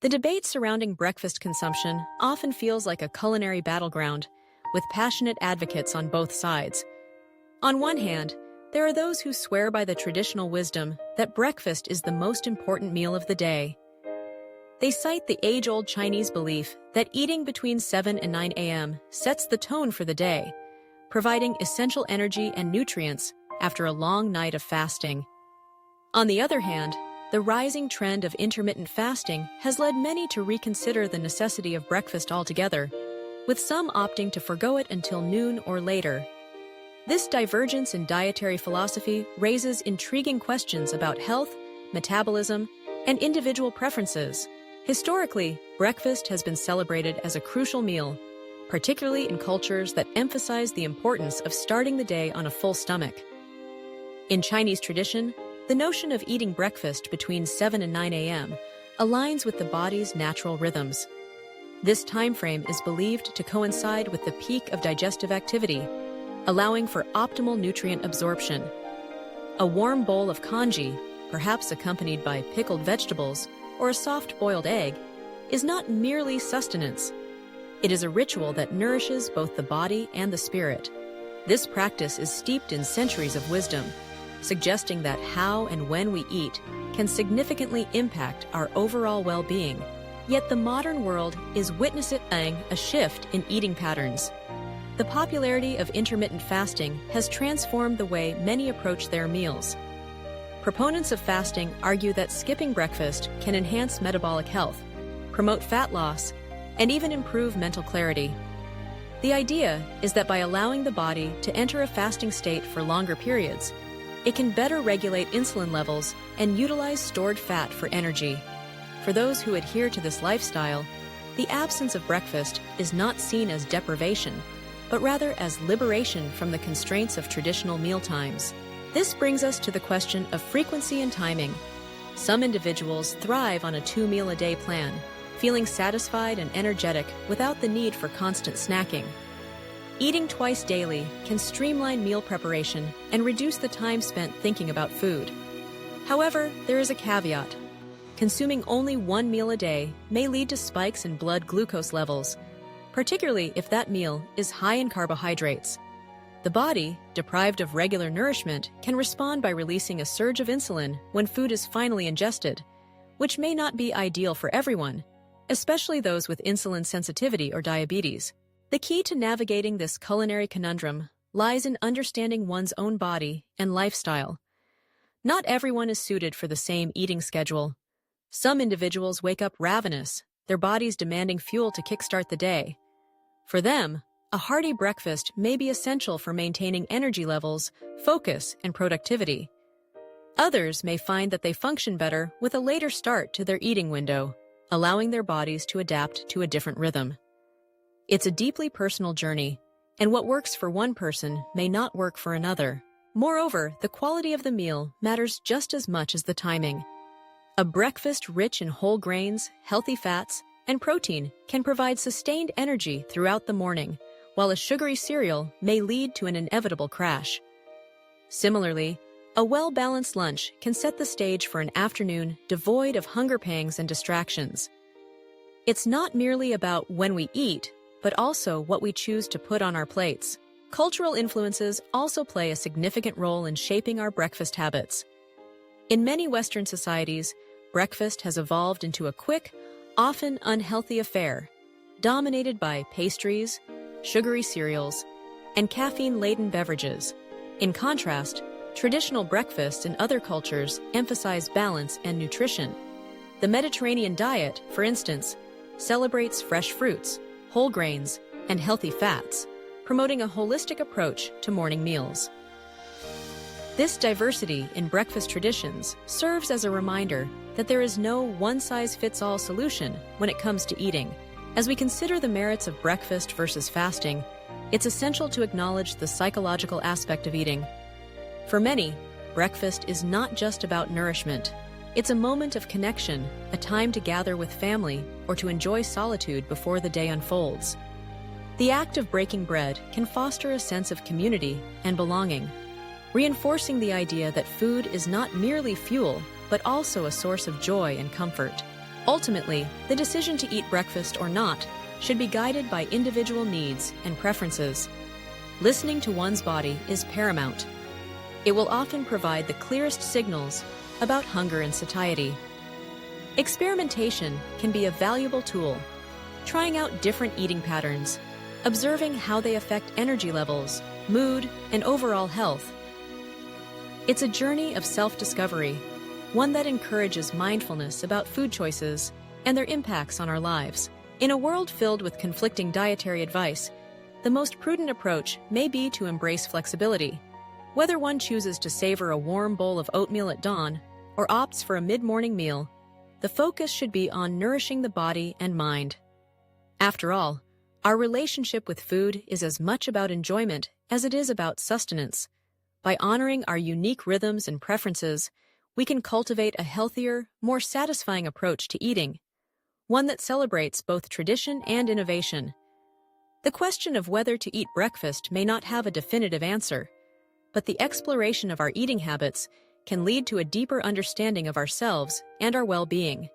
The debate surrounding breakfast consumption often feels like a culinary battleground, with passionate advocates on both sides. On one hand, there are those who swear by the traditional wisdom that breakfast is the most important meal of the day. They cite the age-old Chinese belief that eating between 7 and 9 a.m. sets the tone for the day, providing essential energy and nutrients after a long night of fasting. On the other hand, the rising trend of intermittent fasting has led many to reconsider the necessity of breakfast altogether, with some opting to forgo it until noon or later. This divergence in dietary philosophy raises intriguing questions about health, metabolism, and individual preferences. Historically, breakfast has been celebrated as a crucial meal, particularly in cultures that emphasize the importance of starting the day on a full stomach. In Chinese tradition, the notion of eating breakfast between 7 and 9 a.m. aligns with the body's natural rhythms. This time frame is believed to coincide with the peak of digestive activity, allowing for optimal nutrient absorption. A warm bowl of congee, perhaps accompanied by pickled vegetables or a soft boiled egg, is not merely sustenance. It is a ritual that nourishes both the body and the spirit. This practice is steeped in centuries of wisdom, suggesting that how and when we eat can significantly impact our overall well-being. Yet the modern world is witnessing a shift in eating patterns. The popularity of intermittent fasting has transformed the way many approach their meals. Proponents of fasting argue that skipping breakfast can enhance metabolic health, promote fat loss, and even improve mental clarity. The idea is that by allowing the body to enter a fasting state for longer periods, it can better regulate insulin levels and utilize stored fat for energy. For those who adhere to this lifestyle, the absence of breakfast is not seen as deprivation, but rather as liberation from the constraints of traditional mealtimes. This brings us to the question of frequency and timing. Some individuals thrive on a 2-meal-a-day plan, feeling satisfied and energetic without the need for constant snacking. Eating twice daily can streamline meal preparation and reduce the time spent thinking about food. However, there is a caveat. Consuming only 1 meal a day may lead to spikes in blood glucose levels, particularly if that meal is high in carbohydrates. The body, deprived of regular nourishment, can respond by releasing a surge of insulin when food is finally ingested, which may not be ideal for everyone, especially those with insulin sensitivity or diabetes. The key to navigating this culinary conundrum lies in understanding one's own body and lifestyle. Not everyone is suited for the same eating schedule. Some individuals wake up ravenous, their bodies demanding fuel to kickstart the day. For them, a hearty breakfast may be essential for maintaining energy levels, focus, and productivity. Others may find that they function better with a later start to their eating window, allowing their bodies to adapt to a different rhythm. It's a deeply personal journey, and what works for one person may not work for another. Moreover, the quality of the meal matters just as much as the timing. A breakfast rich in whole grains, healthy fats, and protein can provide sustained energy throughout the morning, while a sugary cereal may lead to an inevitable crash. Similarly, a well-balanced lunch can set the stage for an afternoon devoid of hunger pangs and distractions. It's not merely about when we eat, but also what we choose to put on our plates. Cultural influences also play a significant role in shaping our breakfast habits. In many Western societies, breakfast has evolved into a quick, often unhealthy affair, dominated by pastries, sugary cereals, and caffeine-laden beverages. In contrast, traditional breakfasts in other cultures emphasize balance and nutrition. The Mediterranean diet, for instance, celebrates fresh fruits, whole grains, and healthy fats, promoting a holistic approach to morning meals. This diversity in breakfast traditions serves as a reminder that there is no one-size-fits-all solution when it comes to eating. As we consider the merits of breakfast versus fasting, it's essential to acknowledge the psychological aspect of eating. For many, breakfast is not just about nourishment. It's a moment of connection, a time to gather with family or to enjoy solitude before the day unfolds. The act of breaking bread can foster a sense of community and belonging, reinforcing the idea that food is not merely fuel, but also a source of joy and comfort. Ultimately, the decision to eat breakfast or not should be guided by individual needs and preferences. Listening to one's body is paramount. It will often provide the clearest signals about hunger and satiety. Experimentation can be a valuable tool, trying out different eating patterns, observing how they affect energy levels, mood, and overall health. It's a journey of self-discovery, one that encourages mindfulness about food choices and their impacts on our lives. In a world filled with conflicting dietary advice, the most prudent approach may be to embrace flexibility. Whether one chooses to savor a warm bowl of oatmeal at dawn or opts for a mid-morning meal, the focus should be on nourishing the body and mind. After all, our relationship with food is as much about enjoyment as it is about sustenance. By honoring our unique rhythms and preferences, we can cultivate a healthier, more satisfying approach to eating, one that celebrates both tradition and innovation. The question of whether to eat breakfast may not have a definitive answer, but the exploration of our eating habits can lead to a deeper understanding of ourselves and our well-being.